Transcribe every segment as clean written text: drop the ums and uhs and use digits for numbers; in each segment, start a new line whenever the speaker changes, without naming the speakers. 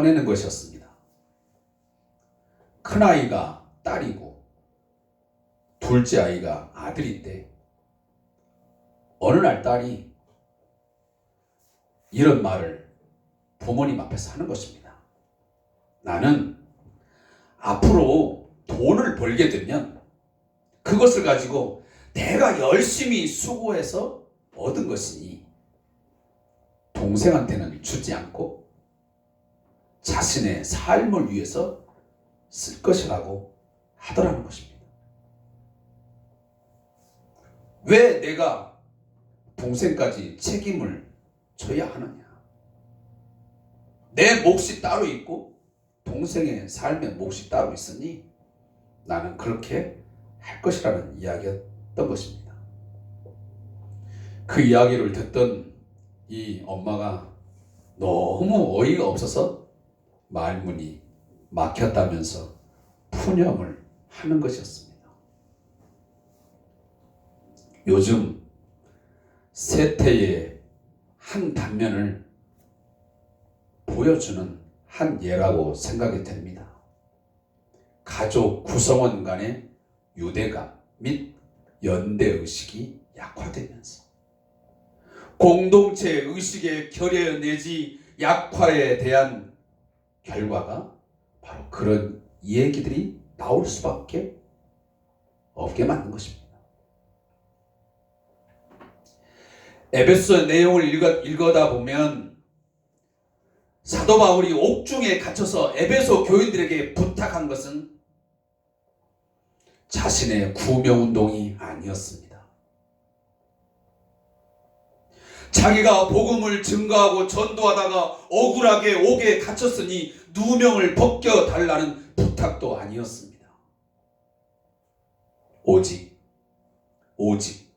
꺼내는 것이었습니다. 큰아이가 딸이고 둘째 아이가 아들인데 어느 날 딸이 이런 말을 부모님 앞에서 하는 것입니다. 나는 앞으로 돈을 벌게 되면 그것을 가지고 내가 열심히 수고해서 얻은 것이니 동생한테는 주지 않고 자신의 삶을 위해서 쓸 것이라고 하더라는 것입니다. 왜 내가 동생까지 책임을 져야 하느냐? 내 몫이 따로 있고 동생의 삶의 몫이 따로 있으니 나는 그렇게 할 것이라는 이야기였던 것입니다. 그 이야기를 듣던 이 엄마가 너무 어이가 없어서 말문이 막혔다면서 푸념을 하는 것이었습니다. 요즘 세태의 한 단면을 보여주는 한 예라고 생각이 됩니다. 가족 구성원 간의 유대감 및 연대의식이 약화되면서 공동체 의식의 결여 내지 약화에 대한 결과가 바로 그런 얘기들이 나올 수밖에 없게 만든 것입니다. 에베소 내용을 읽어다 보면 사도 바울이 옥중에 갇혀서 에베소 교인들에게 부탁한 것은 자신의 구명운동이 아니었습니다. 자기가 복음을 증거하고 전도하다가 억울하게 옥에 갇혔으니 누명을 벗겨달라는 부탁도 아니었습니다. 오직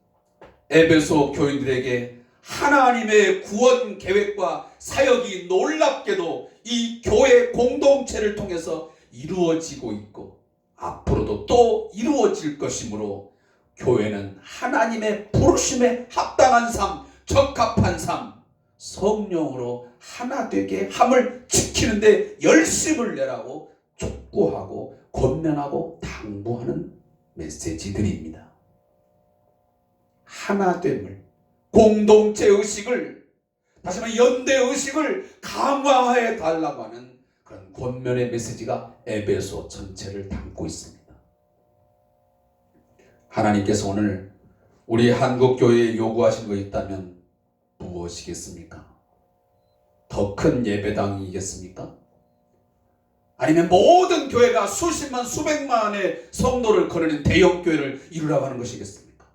에베소 교인들에게 하나님의 구원 계획과 사역이 놀랍게도 이 교회 공동체를 통해서 이루어지고 있고 앞으로도 또 이루어질 것이므로 교회는 하나님의 부르심에 합당한 삶, 적합한 삶, 성령으로 하나 되게 함을 지키는데 열심을 내라고 촉구하고 권면하고 당부하는 메시지들입니다. 하나됨을, 공동체 의식을, 다시 말해 연대 의식을 강화해 달라고 하는 그런 권면의 메시지가 에베소 전체를 담고 있습니다. 하나님께서 오늘 우리 한국교회에 요구하신 거 있다면 무엇이겠습니까? 더 큰 예배당이겠습니까? 아니면 모든 교회가 수십만 수백만의 성도를 거느린 대형교회를 이루라고 하는 것이겠습니까?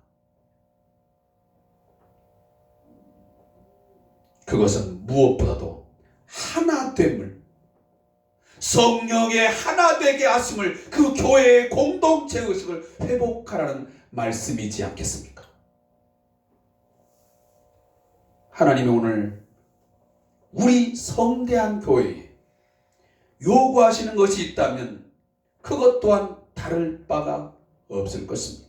그것은 무엇보다도 하나됨을, 성령의 하나되게 하심을, 그 교회의 공동체 의식을 회복하라는 말씀이지 않겠습니까? 하나님이 오늘 우리 성대한 교회에 요구하시는 것이 있다면 그것 또한 다를 바가 없을 것입니다.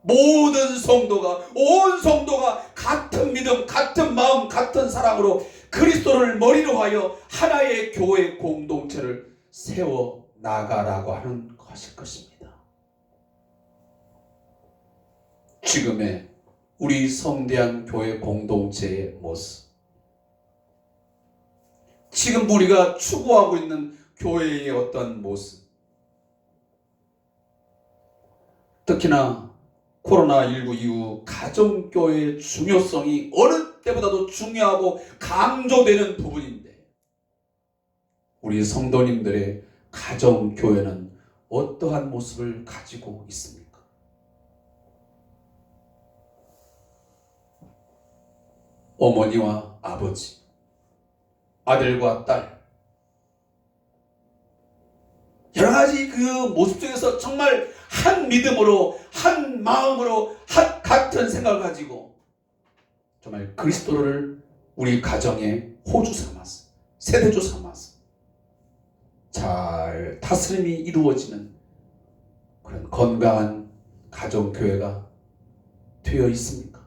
모든 성도가, 온 성도가 같은 믿음, 같은 마음, 같은 사랑으로 그리스도를 머리로 하여 하나의 교회 공동체를 세워 나가라고 하는 것일 것입니다. 지금의 우리 성대한 교회 공동체의 모습, 지금 우리가 추구하고 있는 교회의 어떤 모습, 특히나 코로나19 이후 가정교회의 중요성이 어느 때보다도 중요하고 강조되는 부분인데 우리 성도님들의 가정교회는 어떠한 모습을 가지고 있습니까? 어머니와 아버지, 아들과 딸, 여러 가지 그 모습 중에서 정말 한 믿음으로, 한 마음으로, 같은 생각을 가지고 정말 그리스도를 우리 가정의 호주 삼아서, 세대주 삼아서 잘 다스림이 이루어지는 그런 건강한 가정교회가 되어 있습니까?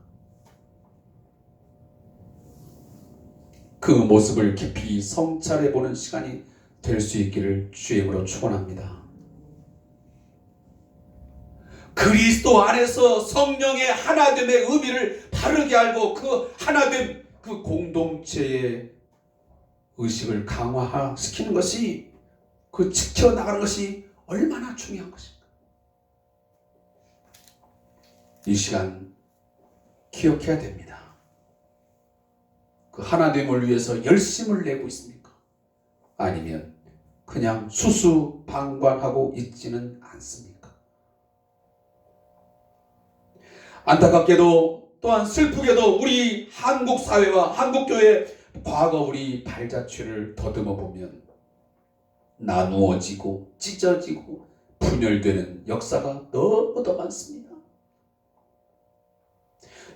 그 모습을 깊이 성찰해보는 시간이 될 수 있기를 주의 이름으로 축원합니다. 그리스도 안에서 성령의 하나됨의 의미를 바르게 알고 그 하나됨, 그 공동체의 의식을 강화시키는 것이, 그 지켜나가는 것이 얼마나 중요한 것인가. 이 시간 기억해야 됩니다. 그 하나됨을 위해서 열심을 내고 있습니까? 아니면 그냥 수수방관하고 있지는 않습니까? 안타깝게도 또한 슬프게도 우리 한국 사회와 한국 교회 과거 우리 발자취를 더듬어 보면 나누어지고 찢어지고 분열되는 역사가 너무도 많습니다.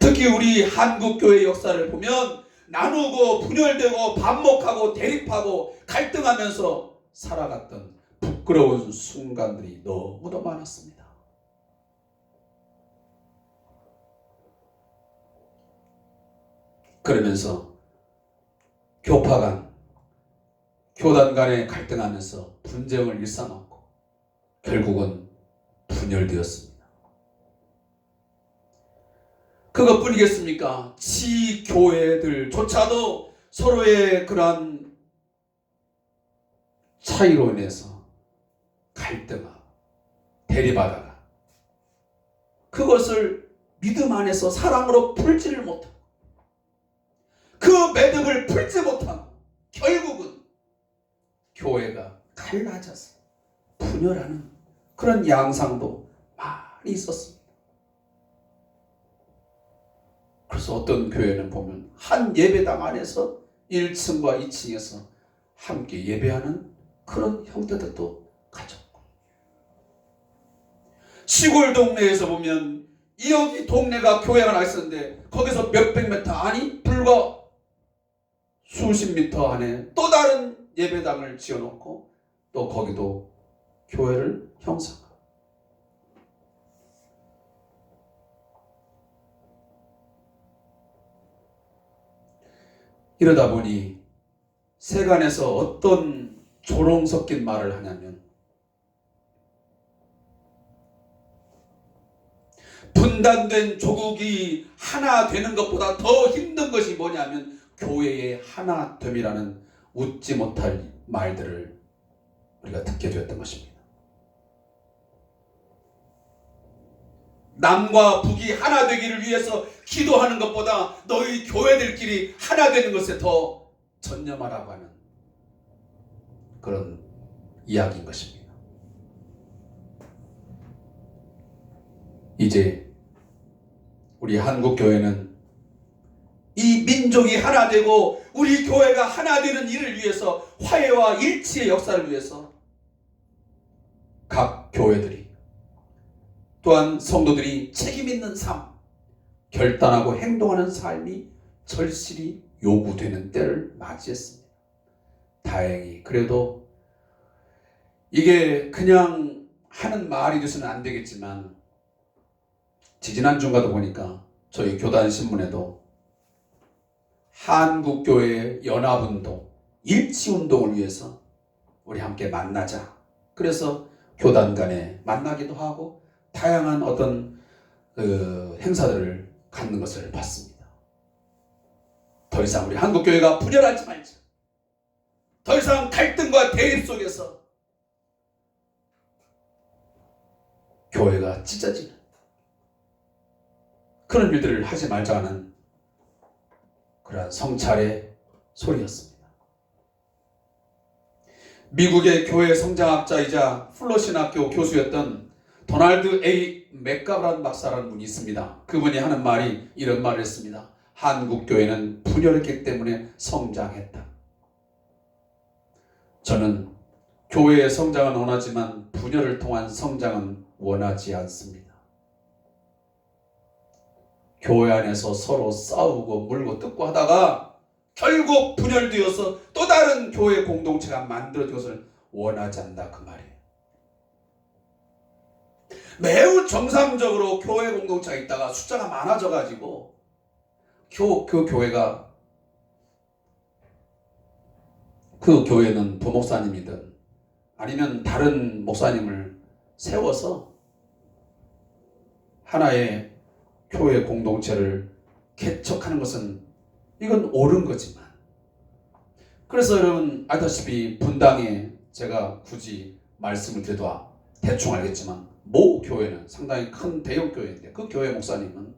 특히 우리 한국 교회 역사를 보면 나누고 분열되고 반목하고 대립하고 갈등하면서 살아갔던 부끄러운 순간들이 너무도 많았습니다. 그러면서 교파 간, 교단 간에 갈등하면서 분쟁을 일삼았고 결국은 분열되었습니다. 그것뿐이겠습니까? 지교회들조차도 서로의 그러한 차이로 인해서 갈등하고 대립하다가 그것을 믿음 안에서 사랑으로 풀지를 못하고 그 매듭을 풀지 못하고 결국은 교회가 갈라져서 분열하는 그런 양상도 많이 있었습니다. 그래서 어떤 교회는 보면 한 예배당 안에서 1층과 2층에서 함께 예배하는 그런 형태들도 가졌고, 시골 동네에서 보면 여기 동네가 교회가 하나 있었는데 거기서 몇백 미터, 아니 불과 수십 미터 안에 또 다른 예배당을 지어놓고 또 거기도 교회를 형성하고, 이러다 보니 세간에서 어떤 조롱 섞인 말을 하냐면, 분단된 조국이 하나 되는 것보다 더 힘든 것이 뭐냐면 교회의 하나됨이라는 웃지 못할 말들을 우리가 듣게 되었던 것입니다. 남과 북이 하나 되기를 위해서 기도하는 것보다 너희 교회들끼리 하나 되는 것에 더 전념하라고 하는 그런 이야기인 것입니다. 이제 우리 한국 교회는 이 민족이 하나 되고 우리 교회가 하나 되는 일을 위해서, 화해와 일치의 역사를 위해서 각 교회들이 또한 성도들이 책임 있는 삶, 결단하고 행동하는 삶이 절실히 요구되는 때를 맞이했습니다. 다행히 그래도 이게 그냥 하는 말이 돼서는 안 되겠지만, 지지난주인가도 보니까 저희 교단 신문에도 한국교회 연합운동, 일치운동을 위해서 우리 함께 만나자, 그래서 교단 간에 만나기도 하고 다양한 어떤 행사들을 갖는 것을 봤습니다. 더 이상 우리 한국교회가 분열하지 말자. 더 이상 갈등과 대립 속에서 교회가 찢어지는 그런 일들을 하지 말자는 그러한 성찰의 소리였습니다. 미국의 교회 성장학자이자 플러신학교 교수였던 도널드 A. 맥가브란 박사라는 분이 있습니다. 그분이 하는 말이 이런 말을 했습니다. 한국 교회는 분열했기 때문에 성장했다. 저는 교회의 성장은 원하지만 분열을 통한 성장은 원하지 않습니다. 교회 안에서 서로 싸우고 물고 뜯고 하다가 결국 분열되어서 또 다른 교회 공동체가 만들어진 것을 원하지 않는다, 그 말이에요. 매우 정상적으로 교회 공동체가 있다가 숫자가 많아져가지고 그 교회가 그 교회는 부목사님이든 아니면 다른 목사님을 세워서 하나의 교회 공동체를 개척하는 것은 이건 옳은 거지만, 그래서 여러분 알다시피 분당에 제가 굳이 말씀을 드려도 대충 알겠지만 모 교회는 상당히 큰 대형 교회인데 그 교회 목사님은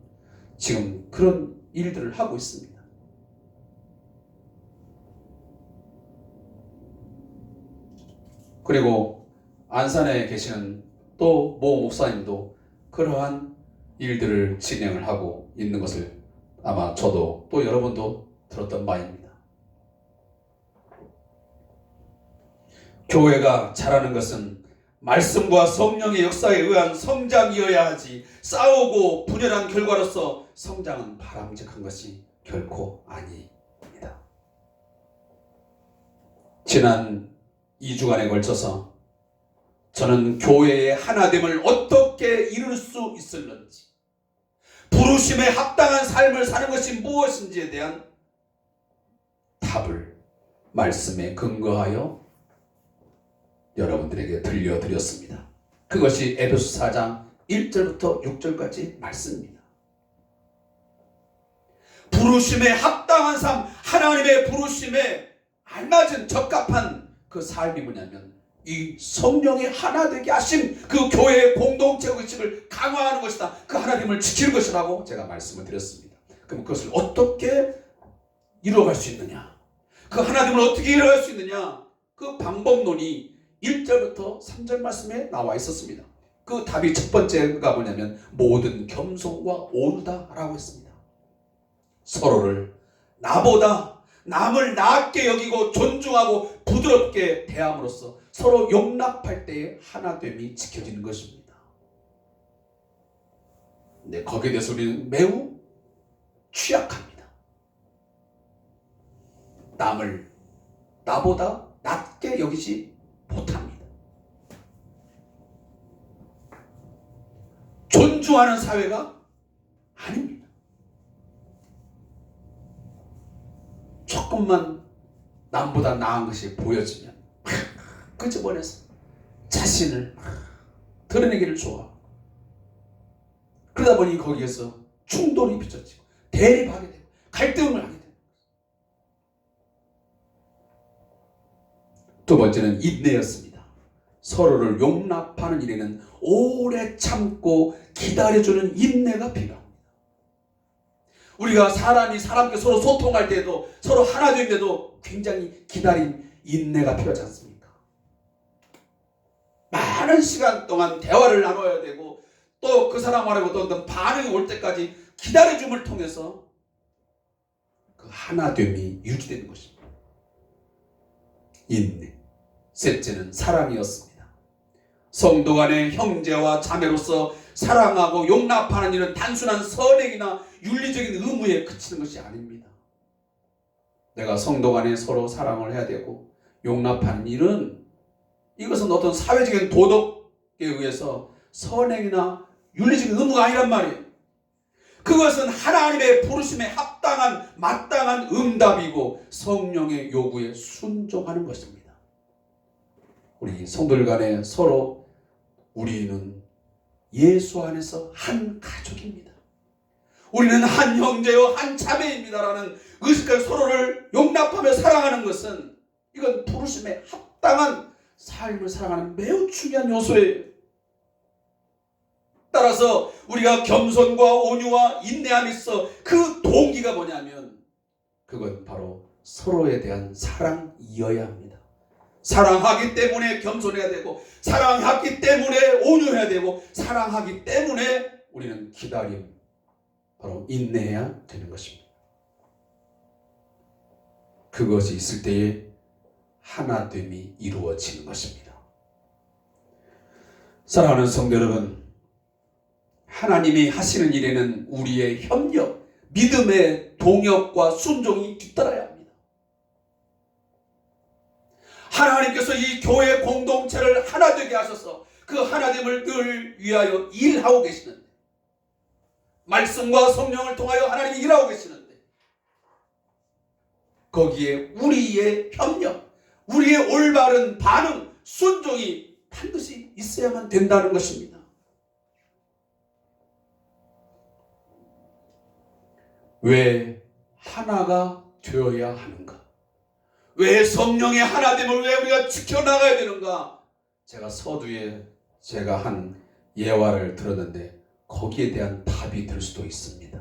지금 그런 일들을 하고 있습니다. 그리고 안산에 계시는 또 모 목사님도 그러한 일들을 진행을 하고 있는 것을 아마 저도 또 여러분도 들었던 바입니다. 교회가 자라는 것은 말씀과 성령의 역사에 의한 성장이어야 하지, 싸우고 분열한 결과로서 성장은 바람직한 것이 결코 아닙니다. 지난 2주간에 걸쳐서 저는 교회의 하나됨을 어떻게 이룰 수 있을는지, 부르심에 합당한 삶을 사는 것이 무엇인지에 대한 답을 말씀에 근거하여 여러분들에게 들려드렸습니다. 그것이 에베소 4장 1절부터 6절까지 말씀입니다. 부르심에 합당한 삶, 하나님의 부르심에 알맞은 적합한 그 삶이 뭐냐면 이 성령의 하나 되게 하신 그 교회의 공동체 의식을 강화하는 것이다. 그 하나님을 지키는 것이라고 제가 말씀을 드렸습니다. 그럼 그것을 어떻게 이루어갈 수 있느냐? 그 하나님을 어떻게 이루어갈 수 있느냐? 그 방법론이 1절부터 3절 말씀에 나와 있었습니다. 그 답이 첫 번째가 뭐냐면 모든 겸손과 온유다라고 했습니다. 서로를 나보다 남을 낮게 여기고 존중하고 부드럽게 대함으로써 서로 용납할 때의 하나됨이 지켜지는 것입니다. 근데 거기에 대해서 우리는 매우 취약합니다. 남을 나보다 낮게 여기지 못합니다. 존중하는 사회가 아닙니다. 조금만 남보다 나은 것이 보여지면 끄집어내서 자신을 드러내기를 좋아하고, 그러다 보니 거기에서 충돌이 빚어지고 대립하게 되고 갈등을 하게 되고, 두 번째는 인내였습니다. 서로를 용납하는 일에는 오래 참고 기다려주는 인내가 필요합니다. 우리가 사람이 사람께 서로 소통할 때도 서로 하나 될 때도 굉장히 기다림, 인내가 필요하지 않습니까? 많은 시간 동안 대화를 나눠야 되고 또 그 사람하고 어떤 반응이 올 때까지 기다려줌을 통해서 그 하나됨이 유지되는 것입니다. 인내. 셋째는 사랑이었습니다. 성도 간의 형제와 자매로서 사랑하고 용납하는 일은 단순한 선행이나 윤리적인 의무에 그치는 것이 아닙니다. 내가 성도 간에 서로 사랑을 해야 되고 용납하는 일은 이것은 어떤 사회적인 도덕에 의해서 선행이나 윤리적인 의무가 아니란 말이에요. 그것은 하나님의 부르심에 합당한 마땅한 응답이고 성령의 요구에 순종하는 것입니다. 우리 성도들 간에 서로 우리는 예수 안에서 한 가족입니다. 우리는 한 형제요 한 자매입니다라는 의식과 서로를 용납하며 사랑하는 것은 이건 부르심에 합당한 삶을 살아가는 매우 중요한 요소예요. 따라서 우리가 겸손과 온유와 인내함이 있어 그 동기가 뭐냐면 그건 바로 서로에 대한 사랑이어야 합니다. 사랑하기 때문에 겸손해야 되고 사랑하기 때문에 온유해야 되고 사랑하기 때문에 우리는 기다림, 바로 인내해야 되는 것입니다. 그것이 있을 때에 하나됨이 이루어지는 것입니다. 사랑하는 성도 여러분, 하나님이 하시는 일에는 우리의 협력, 믿음의 동역과 순종이 뒤따라야 합니다. 하나님께서 이 교회 공동체를 하나 되게 하셔서 그 하나됨을 늘 위하여 일하고 계시는데, 말씀과 성령을 통하여 하나님이 일하고 계시는데, 거기에 우리의 협력, 우리의 올바른 반응, 순종이 반드시 있어야만 된다는 것입니다. 왜 하나가 되어야 하는가? 왜 성령의 하나됨을 왜 우리가 지켜나가야 되는가? 제가 서두에 제가 한 예화를 들었는데 거기에 대한 답이 될 수도 있습니다.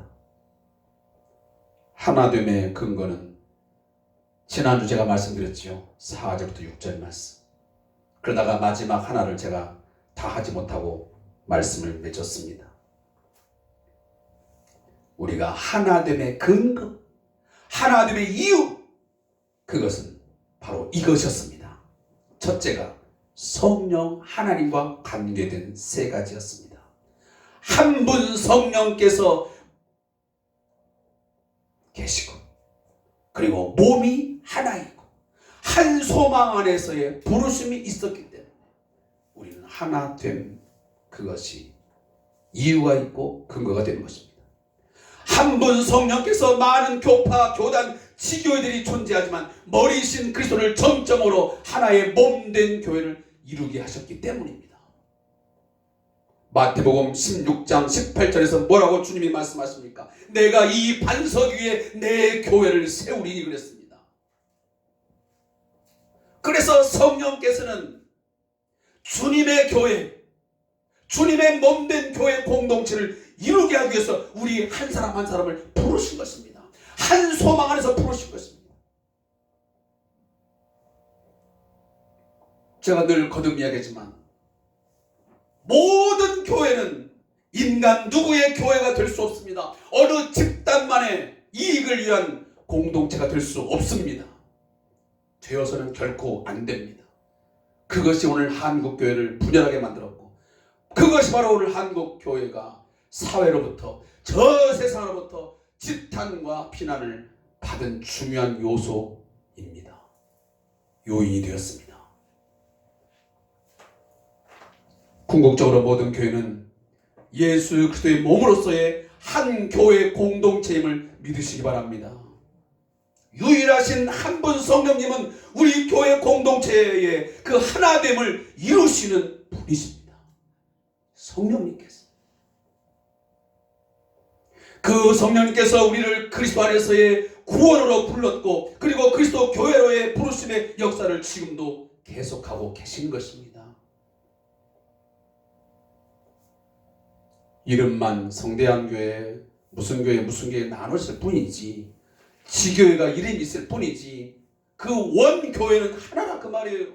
하나됨의 근거는 지난주 제가 말씀드렸죠. 4절부터 6절 말씀. 그러다가 마지막 하나를 제가 다 하지 못하고 말씀을 맺었습니다. 우리가 하나됨의 근거, 하나됨의 이유, 그것은 바로 이것이었습니다. 첫째가 성령 하나님과 관계된 세 가지였습니다. 한 분 성령께서 계시고, 그리고 몸이 하나이고, 한 소망 안에서의 부르심이 있었기 때문에 우리는 하나 된 그것이 이유가 있고 근거가 되는 것입니다. 한 분 성령께서 많은 교파, 교단, 지교회들이 존재하지만 머리신 그리스도를 정점으로 하나의 몸된 교회를 이루게 하셨기 때문입니다. 마태복음 16장 18절에서 뭐라고 주님이 말씀하십니까? 내가 이 반석 위에 내 교회를 세우리니 그랬습니다. 그래서 성령께서는 주님의 교회, 주님의 몸된 교회 공동체를 이루게 하기 위해서 우리 한 사람 한 사람을 부르신 것입니다. 한 소망 안에서 부르신 것입니다. 제가 늘 거듭 이야기하지만 모든 교회는 인간 누구의 교회가 될 수 없습니다. 어느 집단만의 이익을 위한 공동체가 될 수 없습니다. 되어서는 결코 안 됩니다. 그것이 오늘 한국교회를 분열하게 만들었고, 그것이 바로 오늘 한국교회가 사회로부터, 저 세상으로부터 지탄과 비난을 받은 중요한 요소입니다. 요인이 되었습니다. 궁극적으로 모든 교회는 예수 그리스도의 몸으로서의 한 교회 공동체임을 믿으시기 바랍니다. 유일하신 한 분 성령님은 우리 교회 공동체의 그 하나됨을 이루시는 분이십니다. 성령님께서. 그 성령님께서 우리를 그리스도 안에서의 구원으로 불렀고, 그리고 그리스도 교회로의 부르심의 역사를 지금도 계속하고 계신 것입니다. 이름만 성대한 교회, 무슨 교회 나눴을 뿐이지, 지교회가 이름이 있을 뿐이지, 그 원 교회는 하나라 그 말이에요.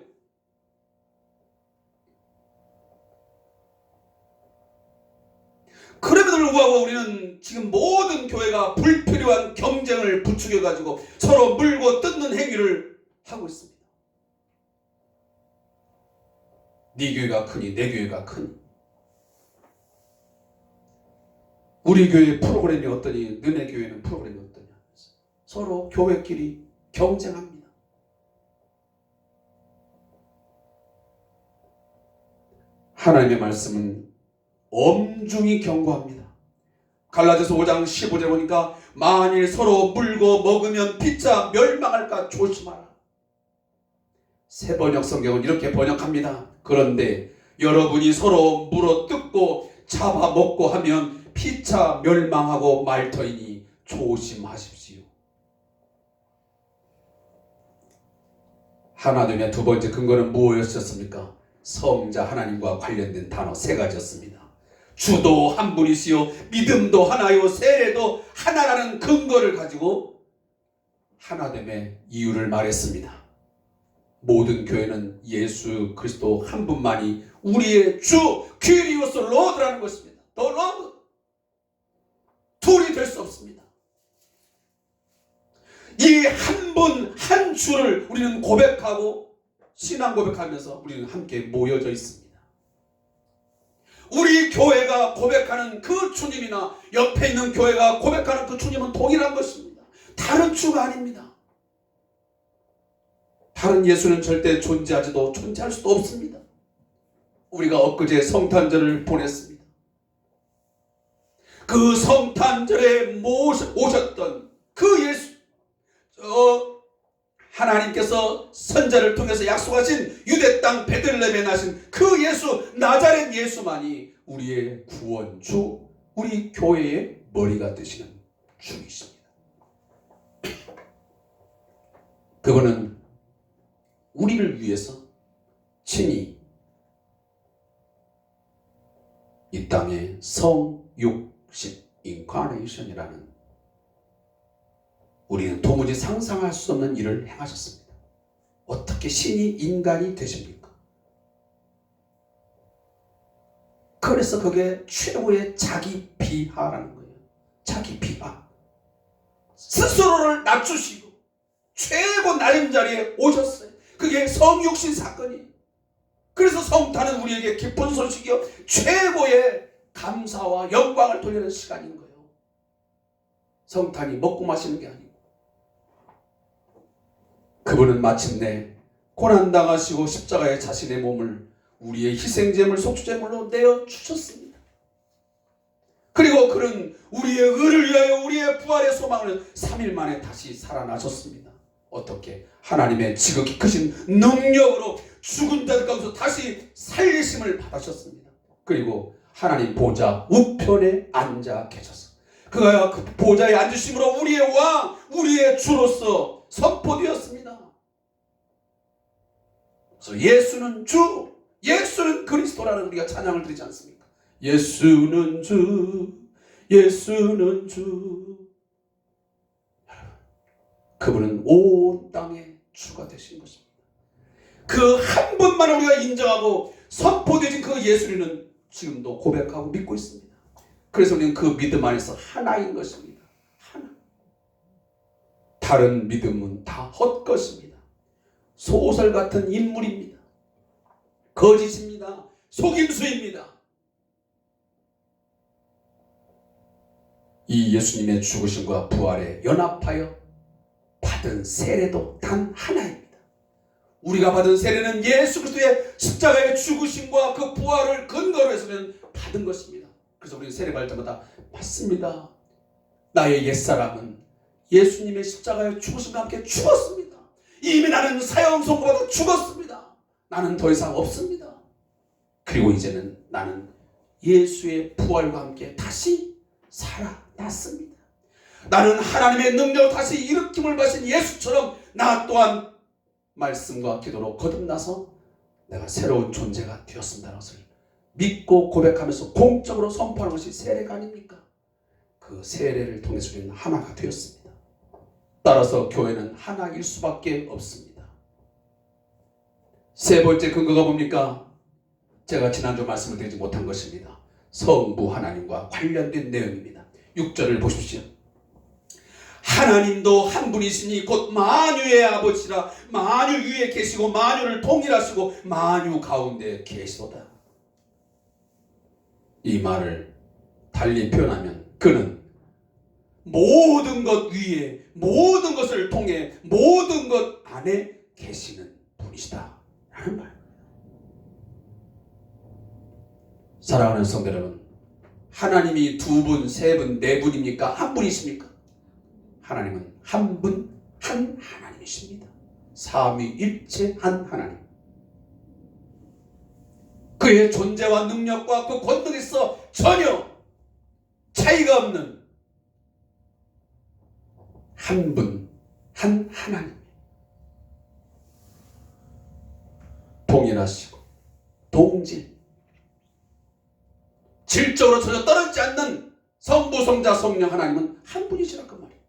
그럼에도 불구하고 우리는 지금 모든 교회가 불필요한 경쟁을 부추겨가지고 서로 물고 뜯는 행위를 하고 있습니다. 네 교회가 크니 내 교회가 크니, 우리 교회 프로그램이 어떠니 너네 교회는 프로그램이 어떠냐, 서로 교회끼리 경쟁합니다. 하나님의 말씀은 엄중히 경고합니다. 갈라디아서 5장 15절에 보니까 만일 서로 물고 먹으면 피차 멸망할까 조심하라. 새 번역 성경은 이렇게 번역합니다. 그런데 여러분이 서로 물어 뜯고 잡아 먹고 하면 피차 멸망하고 말 터이니 조심하십시오. 하나됨의 두 번째 근거는 무엇이었습니까? 성자 하나님과 관련된 단어 세 가지였습니다. 주도 한 분이시요, 믿음도 하나요, 세례도 하나라는 근거를 가지고 하나됨의 이유를 말했습니다. 모든 교회는 예수 그리스도 한 분만이 우리의 주, 퀴리오스 로드라는 것입니다. 더 로드. 둘이 될 수 없습니다. 이 한 분, 한 주를 우리는 고백하고 신앙 고백하면서 우리는 함께 모여져 있습니다. 우리 교회가 고백하는 그 주님이나 옆에 있는 교회가 고백하는 그 주님은 동일한 것입니다. 다른 주가 아닙니다. 다른 예수는 절대 존재하지도 존재할 수도 없습니다. 우리가 엊그제 성탄절을 보냈습니다. 그 성탄절에 오셨던 그 예수, 하나님께서 선자를 통해서 약속하신 유대 땅 베들레헴에 나신 그 예수, 나자렛 예수만이 우리의 구원주, 우리 교회의 머리가 되시는 주이십니다. 그분은 우리를 위해서 친히 이 땅에 성육신 인카네이션이라는 우리는 도무지 상상할 수 없는 일을 행하셨습니다. 어떻게 신이 인간이 되십니까? 그래서 그게 최고의 자기 비하라는 거예요. 자기 비하. 스스로를 낮추시고 최고 낮은 자리에 오셨어요. 그게 성육신 사건이에요. 그래서 성탄은 우리에게 기쁜 소식이요, 최고의 감사와 영광을 돌리는 시간인 거예요. 성탄이 먹고 마시는 게 아니고, 그분은 마침내 고난당하시고 십자가에 자신의 몸을 우리의 희생제물, 속주제물로 내어주셨습니다. 그리고 그는 우리의 의를 위하여 우리의 부활의 소망을 3일 만에 다시 살아나셨습니다. 어떻게? 하나님의 지극히 크신 능력으로 죽은 자들 가운데서 다시 살리심을 받으셨습니다. 그리고 하나님 보좌 우편에 앉아 계셨습니다. 그가 그 보좌에 앉으심으로 우리의 왕, 우리의 주로서 선포되었습니다. 그래서 예수는 주, 예수는 그리스도라는 우리가 찬양을 드리지 않습니까? 예수는 주, 예수는 주. 그분은 온 땅의 주가 되신 것입니다. 그 한 분만을 우리가 인정하고 선포되어진 그 예수님은 지금도 고백하고 믿고 있습니다. 그래서 우리는 그 믿음 안에서 하나인 것입니다. 하나. 다른 믿음은 다 헛것입니다. 소설 같은 인물입니다. 거짓입니다. 속임수입니다. 이 예수님의 죽으심과 부활에 연합하여 받은 세례도 단 하나입니다. 우리가 받은 세례는 예수 그리스도의 십자가의 죽으심과 그 부활을 근거로 해서는 받은 것입니다. 그래서 우리는 세례 받을 때마다 맞습니다. 나의 옛사람은 예수님의 십자가의 죽으심과 함께 죽었습니다. 이미 나는 사형 선고받아 죽었습니다. 나는 더 이상 없습니다. 그리고 이제는 나는 예수의 부활과 함께 다시 살아났습니다. 나는 하나님의 능력을 다시 일으킴을 받으신 예수처럼 나 또한 말씀과 기도로 거듭나서 내가 새로운 존재가 되었습니다라는 것을 믿고 고백하면서 공적으로 선포하는 것이 세례가 아닙니까? 그 세례를 통해서 우리는 하나가 되었습니다. 따라서 교회는 하나일 수밖에 없습니다. 세 번째 근거가 뭡니까? 제가 지난주 말씀을 드리지 못한 것입니다. 성부 하나님과 관련된 내용입니다. 6절을 보십시오. 하나님도 한 분이시니 곧 만유의 아버지라. 만유 위에 계시고 만유를 통일하시고 만유 가운데 계시도다. 이 말을 달리 표현하면 그는 모든 것 위에, 모든 것을 통해, 모든 것 안에 계시는 분이시다 라는 말. 사랑하는 성도 여러분, 하나님이 두 분, 세 분, 네 분입니까? 한 분이십니까? 하나님은 한 분, 한 하나님이십니다. 삼위일체한 하나님. 그의 존재와 능력과 그 권능에서 전혀 차이가 없는 한 분, 한 하나님. 동일하시고 동질, 질적으로 전혀 떨어지지 않는 성부, 성자, 성령 하나님은 한 분이시라 그 말이에요.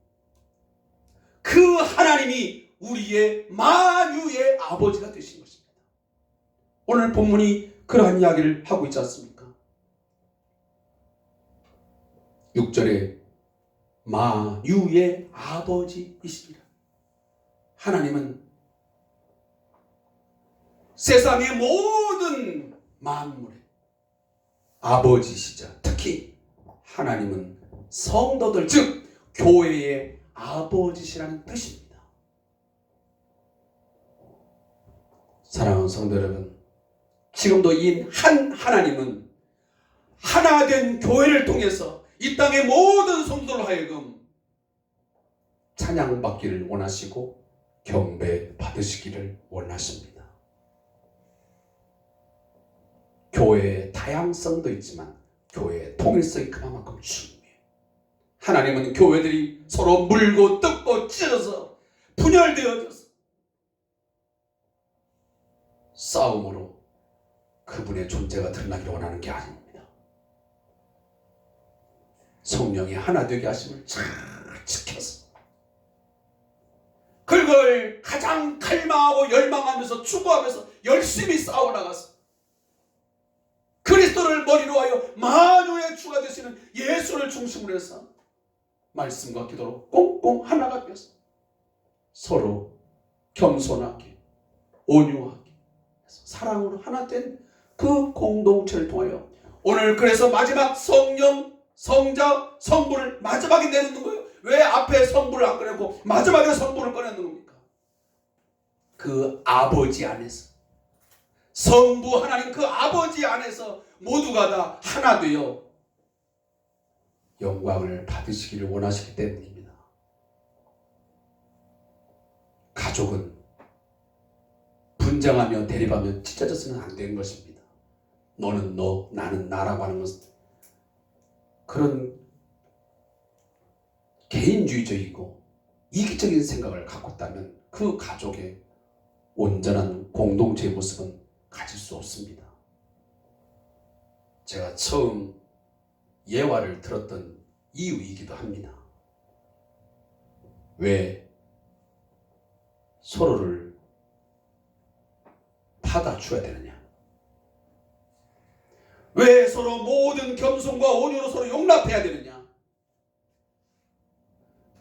그 하나님이 우리의 만유의 아버지가 되신 것입니다. 오늘 본문이 그러한 이야기를 하고 있지 않습니까? 6절에 만유의 아버지이시니라. 하나님은 세상의 모든 만물의 아버지시자. 특히 하나님은 성도들, 즉 교회의 아버지시라는 뜻입니다. 사랑하는 성도 여러분, 지금도 이 한 하나님은 하나된 교회를 통해서 이 땅의 모든 성도를 하여금 찬양받기를 원하시고 경배 받으시기를 원하십니다. 교회의 다양성도 있지만 교회의 통일성이 그만큼 중요해요. 하나님은 교회들이 서로 물고 뜯고 찢어져서 분열되어져서 싸움으로 그분의 존재가 드러나기를 원하는 게 아닙니다. 성령이 하나 되게 하심을 잘 지켜서 그걸 가장 갈망하고 열망하면서 추구하면서 열심히 싸워나가서 그리스도를 머리로 하여 만유의 주가 되시는 예수를 중심으로 해서 말씀과 기도로 꽁꽁 하나가 되어서 서로 겸손하게 온유하게 사랑으로 하나 된 그 공동체를 통하여 오늘 그래서 마지막 성령, 성자, 성부를 마지막에 내놓는 거예요. 왜 앞에 성부를 안 꺼내고 마지막에 성부를 꺼내는 겁니까? 그 아버지 안에서 성부 하나님 그 아버지 안에서 모두가 다 하나 되어 영광을 받으시기를 원하시기 때문입니다. 가족은 분쟁하며 대립하며 찢어져서는 안 되는 것입니다. 너는 너, 나는 나라고 하는 것은 그런 개인주의적이고 이기적인 생각을 갖고 있다면 그 가족의 온전한 공동체의 모습은 가질 수 없습니다. 제가 처음 예화를 들었던 이유이기도 합니다. 왜 서로를 받아줘야 되느냐? 왜 서로 모든 겸손과 온유로 서로 용납해야 되느냐?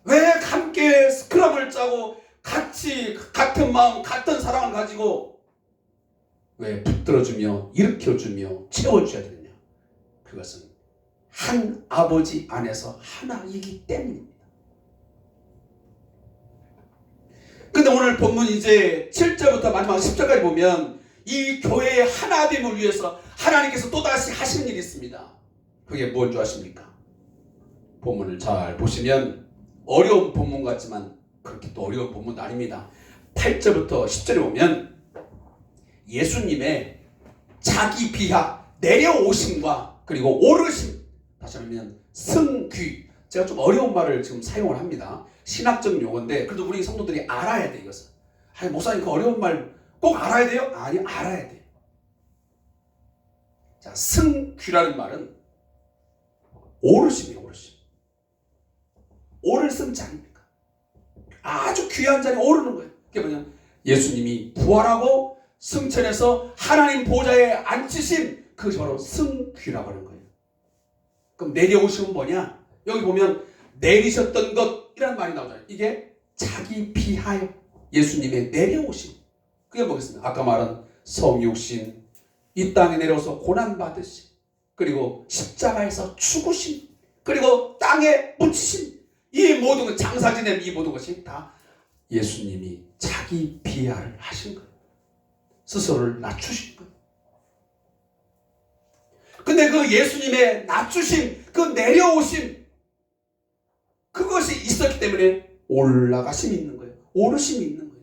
왜 함께 스크럼을 짜고 같이 같은 마음, 같은 사랑을 가지고 왜 붙들어주며 일으켜주며 채워줘야 되느냐? 그것은 한 아버지 안에서 하나이기 때문입니다. 근데 오늘 본문 이제 7절부터 마지막 10절까지 보면 이 교회의 하나됨을 위해서 하나님께서 또다시 하시는 일이 있습니다. 그게 뭔 줄 아십니까? 본문을 잘 보시면 어려운 본문 같지만 그렇게 또 어려운 본문도 아닙니다. 8절부터 10절에 보면 예수님의 자기 비하, 내려오심과 그리고 오르심, 다시 하면 승귀, 제가 좀 어려운 말을 지금 사용을 합니다. 신학적 용어인데 그래도 우리 성도들이 알아야 돼. 이것은 아니 목사님 그 어려운 말 꼭 알아야 돼요? 아니 알아야 돼요. 자, 승귀라는 말은 오르심이에요. 오르심. 오를 승자 아닙니까? 아주 귀한 자리에 오르는 거예요. 그게 뭐냐? 예수님이 부활하고 승천해서 하나님 보좌에 앉히신 그것이 바로 승귀라고 하는 거예요. 그럼 내려오심은 뭐냐? 여기 보면 내리셨던 것이라는 말이 나오잖아요. 이게 자기 비하여 예수님의 내려오심. 그게 뭐겠습니까? 아까 말한 성육신, 이 땅에 내려와서 고난받으심, 그리고 십자가에서 죽으심, 그리고 땅에 묻히심, 이 모든 것, 장사 지낸 이 모든 것이 다 예수님이 자기 비하를 하신 거예요. 스스로를 낮추신 거예요. 근데 그 예수님의 낮추심, 그 내려오심, 그것이 있었기 때문에 올라가심이 있는 거예요. 오르심이 있는 거예요.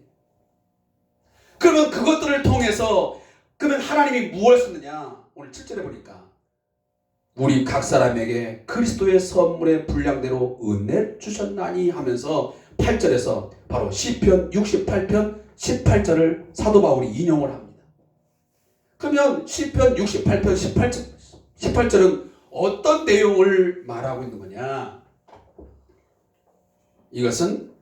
그러면 그것들을 통해서 그러면 하나님이 무엇을 썼느냐? 오늘 7절에 보니까 우리 각 사람에게 그리스도의 선물의 분량대로 은혜 주셨나니 하면서 8절에서 바로 시편 68편 18절을 사도 바울이 인용을 합니다. 그러면 시편 68편 18절은 어떤 내용을 말하고 있는 거냐? 이것은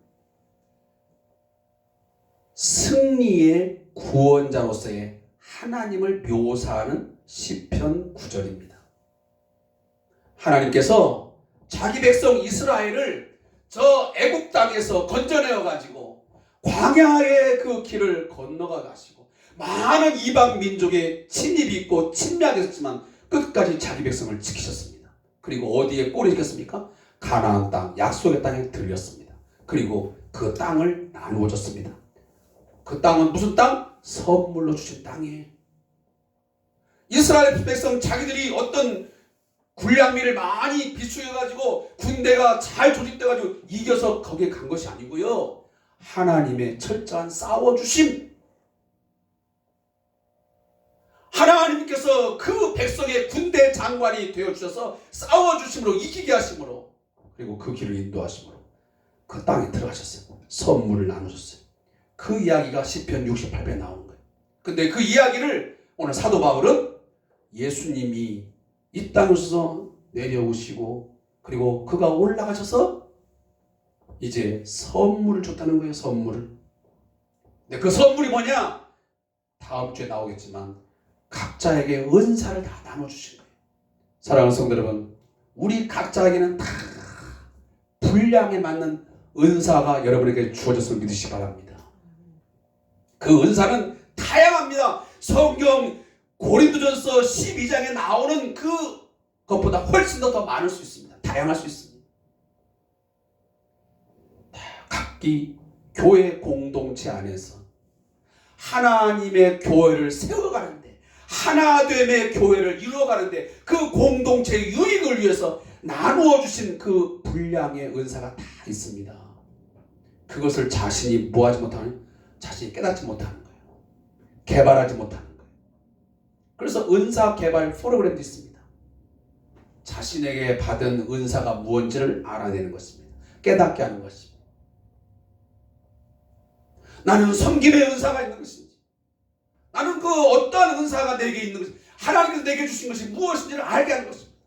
승리의 구원자로서의 하나님을 묘사하는 시편 9절입니다. 하나님께서 자기 백성 이스라엘을 저 애국 땅에서 건져내어 가지고 광야의 그 길을 건너가 가시고 많은 이방 민족의 침입이 있고 침략이 있었지만 끝까지 자기 백성을 지키셨습니다. 그리고 어디에 꼬리 지켰습니까? 가나안 땅, 약속의 땅에 들렸습니다. 그리고 그 땅을 나누어 줬습니다. 그 땅은 무슨 땅? 선물로 주신 땅이에요. 이스라엘 백성 자기들이 어떤 군량미를 많이 비축해가지고 군대가 잘 조직돼가지고 이겨서 거기에 간 것이 아니고요. 하나님의 철저한 싸워주심, 하나님께서 그 백성의 군대 장관이 되어주셔서 싸워주심으로 이기게 하심으로, 그리고 그 길을 인도하심으로 그 땅에 들어가셨어요. 선물을 나누셨어요. 그 이야기가 시편 68편에 나오는 거예요. 근데 그 이야기를 오늘 사도 바울은 예수님이 이 땅에서 내려오시고 그리고 그가 올라가셔서 이제 선물을 줬다는 거예요. 선물을. 근데 그 선물이 뭐냐? 다음 주에 나오겠지만 각자에게 은사를 다 나눠주신 거예요. 사랑하는 성도 여러분, 우리 각자에게는 다 분량에 맞는 은사가 여러분에게 주어졌음을 믿으시기 바랍니다. 그 은사는 다양합니다. 성경 고린도전서 12장에 나오는 그것보다 훨씬 더 많을 수 있습니다. 다양할 수 있습니다. 각기 교회 공동체 안에서 하나님의 교회를 세워가는데, 하나됨의 교회를 이루어가는데 그 공동체의 유익을 위해서 나누어 주신 그 분량의 은사가 다 있습니다. 그것을 자신이 뭐하지 못하는, 자신이 깨닫지 못하는 거예요. 개발하지 못하는 거예요. 그래서 은사 개발 프로그램도 있습니다. 자신에게 받은 은사가 무엇인지를 알아내는 것입니다. 깨닫게 하는 것입니다. 나는 섬김의 은사가 있는 것인지, 나는 그 어떠한 은사가 내게 있는 것인지, 하나님께서 내게 주신 것이 무엇인지를 알게 하는 것입니다.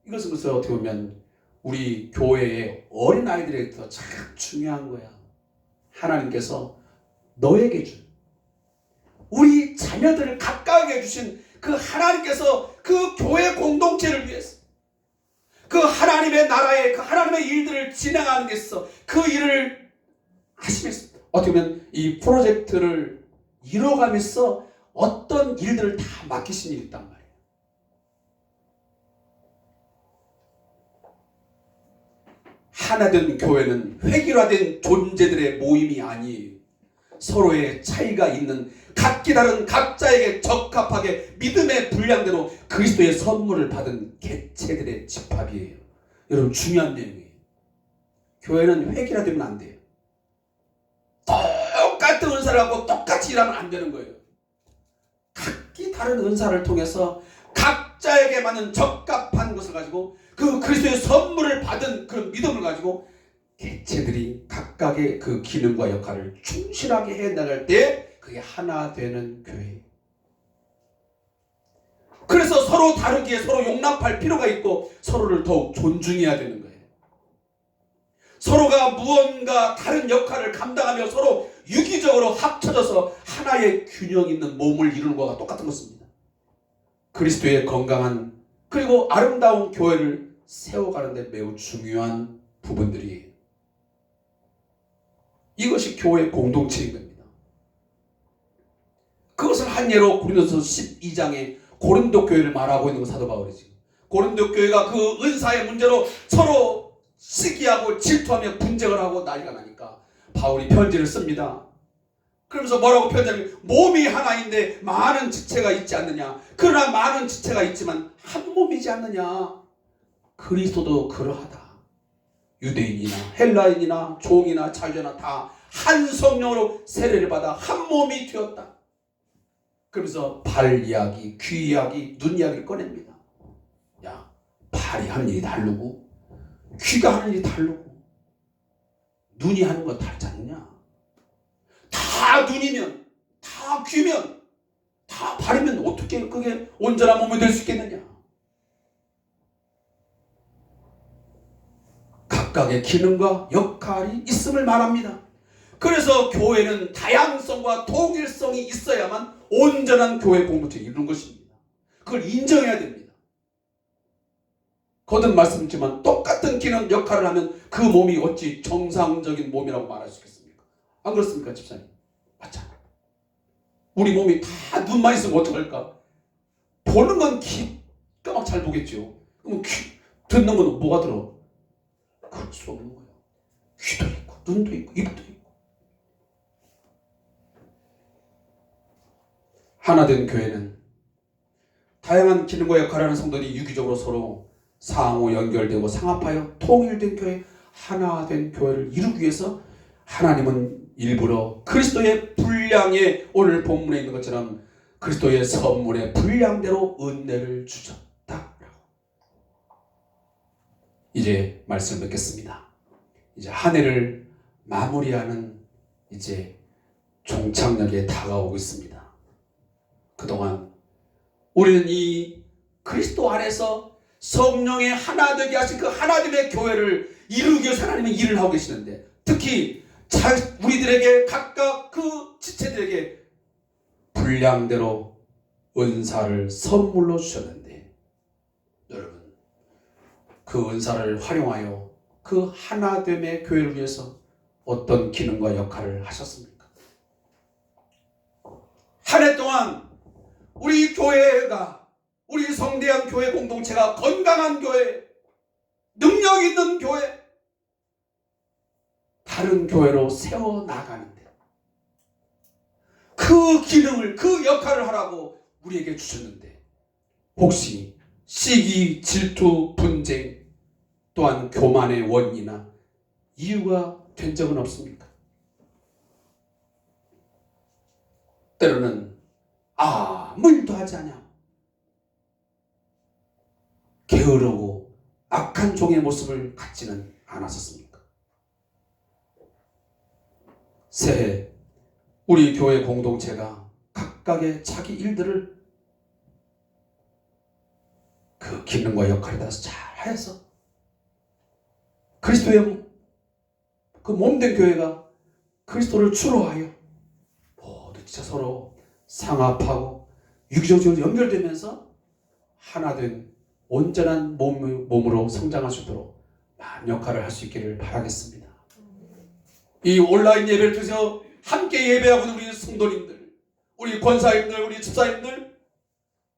이것은 그래서 어떻게 보면 우리 교회의 어린아이들에게도 참 중요한 거야. 하나님께서 너에게 준, 우리 자녀들을 가까이 주신 그 하나님께서 그 교회 공동체를 위해서, 그 하나님의 나라의 그 하나님의 일들을 진행하는 데 있어서 그 일을 하시면서 어떻게 보면 이 프로젝트를 이뤄가면서 어떤 일들을 다 맡기신 일이 있단 말이에요. 하나된 교회는 획일화된 존재들의 모임이 아니에요. 서로의 차이가 있는 각기 다른 각자에게 적합하게 믿음의 분량대로 그리스도의 선물을 받은 개체들의 집합이에요. 여러분, 중요한 내용이에요. 교회는 획일화되면 안 돼요. 똑같은 은사를 하고 똑같이 일하면 안 되는 거예요. 각기 다른 은사를 통해서 각자에게 맞는 적합한 것을 가지고 그 그리스도의 선물을 받은 그런 믿음을 가지고 개체들이 각각의 그 기능과 역할을 충실하게 해나갈 때 그게 하나 되는 교회. 그래서 서로 다르기에 서로 용납할 필요가 있고 서로를 더욱 존중해야 되는 거예요. 서로가 무언가 다른 역할을 감당하며 서로 유기적으로 합쳐져서 하나의 균형 있는 몸을 이루는 것과 똑같은 것입니다. 그리스도의 건강한 그리고 아름다운 교회를 세워가는 데 매우 중요한 부분들이에요. 이것이 교회 공동체인 겁니다. 그것을 한 예로 고린도서 12장에 고린도 교회를 말하고 있는 건 사도 바울이지. 고린도 교회가 그 은사의 문제로 서로 시기하고 질투하며 분쟁을 하고 난리가 나니까 바울이 편지를 씁니다. 그러면서 뭐라고 편지하냐면 몸이 하나인데 많은 지체가 있지 않느냐. 그러나 많은 지체가 있지만 한 몸이지 않느냐. 그리스도도 그러하다. 유대인이나 헬라인이나 종이나 자유자나 다 한 성령으로 세례를 받아 한 몸이 되었다. 그러면서 발 이야기, 귀 이야기, 눈 이야기를 꺼냅니다. 야, 발이 하는 일이 다르고 귀가 하는 일이 다르고 눈이 하는 거 다르지 않느냐. 다 눈이면, 다 귀면, 다 발이면 어떻게 그게 온전한 몸이 될 수 있겠느냐. 각각의 기능과 역할이 있음을 말합니다. 그래서 교회는 다양성과 통일성이 있어야만 온전한 교회 공동체를 이루는 것입니다. 그걸 인정해야 됩니다. 거듭 말씀드리지만 똑같은 기능 역할을 하면 그 몸이 어찌 정상적인 몸이라고 말할 수 있겠습니까? 안 그렇습니까, 집사님? 맞잖아. 우리 몸이 다 눈만 있으면 어떡할까? 보는 건 기가 막 잘 보겠죠. 그럼 듣는 건 뭐가 들어? 그럴 수 없는 거예요. 귀도 있고 눈도 있고 입도 있고. 하나된 교회는 다양한 기능과 역할을 하는 성도들이 유기적으로 서로 상호 연결되고 상합하여 통일된 교회, 하나된 교회를 이루기 위해서 하나님은 일부러 그리스도의 분량에 오늘 본문에 있는 것처럼 그리스도의 선물의 분량대로 은혜를 주셨다라고. 이제 말씀을 맺겠습니다. 이제 한 해를 마무리하는 이제 종착역에 다가오고 있습니다. 그동안 우리는 이 그리스도 안에서 성령의 하나 되게 하신 그 하나님의 교회를 이루기 위해서 하나님은 일을 하고 계시는데, 특히 우리들에게 각각 그 지체들에게 분량대로 은사를 선물로 주셨는데, 여러분 그 은사를 활용하여 그 하나됨의 교회를 위해서 어떤 기능과 역할을 하셨습니까? 한 해 동안 우리 교회가, 우리 성대한 교회 공동체가 건강한 교회, 능력 있는 교회, 다른 교회로 세워나가는데 그 기능을, 그 역할을 하라고 우리에게 주셨는데, 혹시 시기, 질투, 분쟁 또한 교만의 원인이나 이유가 된 적은 없습니까? 때로는 아무 일도 하지 않냐, 게으르고 악한 종의 모습을 갖지는 않았었습니까? 새해 우리 교회 공동체가 각각의 자기 일들을 그 기능과 역할에 따라서 잘 해서 그리스도의 그 몸된 교회가 그리스도를 주로하여 모두 진짜 서로 상합하고 유기적으로 연결되면서 하나된 온전한 몸으로 성장할 수 있도록 많은 역할을 할 수 있기를 바라겠습니다. 이 온라인 예배를 통해서 함께 예배하고 있는 우리 성도님들, 우리 권사님들, 우리 집사님들,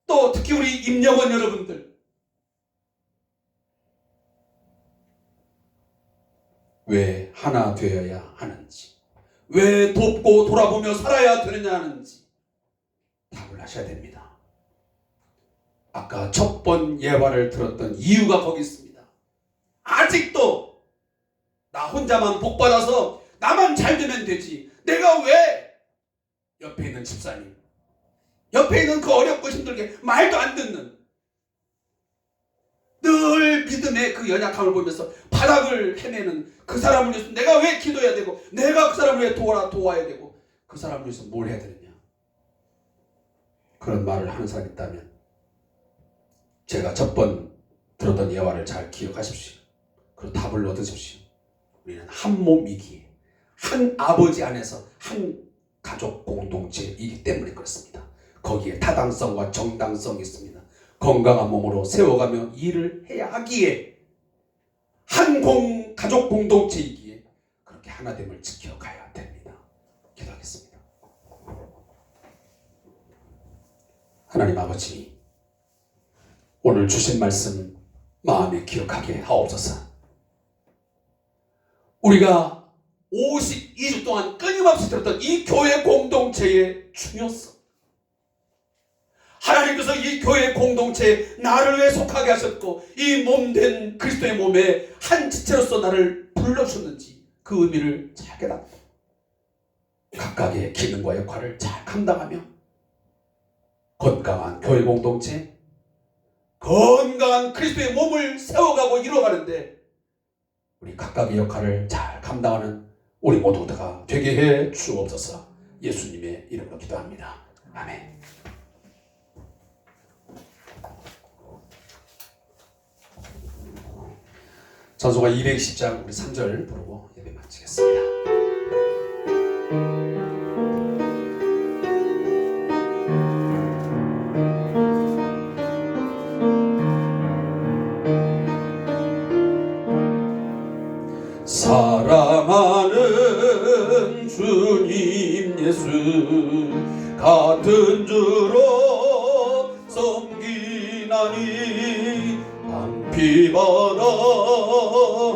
또 특히 우리 임영원 여러분들, 왜 하나 되어야 하는지, 왜 돕고 돌아보며 살아야 되느냐 하는지 답을 하셔야 됩니다. 아까 첫 번 예화를 들었던 이유가 거기 있습니다. 아직도 나 혼자만 복받아서 나만 잘 되면 되지, 내가 왜 옆에 있는 집사님, 옆에 있는 그 어렵고 힘들게 말도 안 듣는, 늘 믿음의 그 연약함을 보면서 바닥을 헤매는 그 사람을 위해서 내가 왜 기도해야 되고, 내가 그 사람을 위해 도와야 되고, 그 사람을 위해서 뭘 해야 되느냐, 그런 말을 하는 사람이 있다면 제가 첫 번 들었던 예화를 잘 기억하십시오. 그리고 답을 얻으십시오. 우리는 한 몸이기에, 한 아버지 안에서 한 가족 공동체이기 때문에 그렇습니다. 거기에 타당성과 정당성이 있습니다. 건강한 몸으로 세워가며 일을 해야 하기에, 한 가족 공동체이기에 그렇게 하나됨을 지켜가야 됩니다. 기도하겠습니다. 하나님 아버지, 오늘 주신 말씀 마음에 기억하게 하옵소서. 우리가 52주 동안 끊임없이 들었던 이 교회 공동체의 중요성, 하나님께서 이 교회 공동체에 나를 왜 속하게 하셨고 이 몸된 그리스도의 몸에 한 지체로서 나를 불러주셨는지 그 의미를 잘 깨닫고 각각의 기능과 역할을 잘 감당하며 건강한 교회 공동체, 건강한 그리스도의 몸을 세워가고 이루어가는데 우리 각각의 역할을 잘 감당하는 우리 모두가 되게 해 주옵소서. 예수님의 이름으로 기도합니다. 아멘. 전소가 220장 우리 3절 부르고 예배 마치겠습니다. 사랑하는 주님 예수, 같은 주로 섬기나니 한 피바다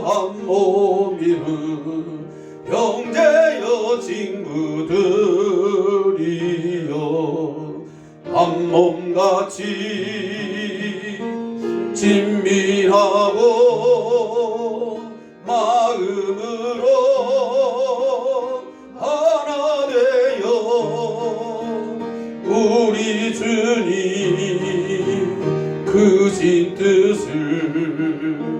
한 몸이루 형제여 친구들이여 한 몸같이 진미하고 마음으로
우리 주님 크신 뜻을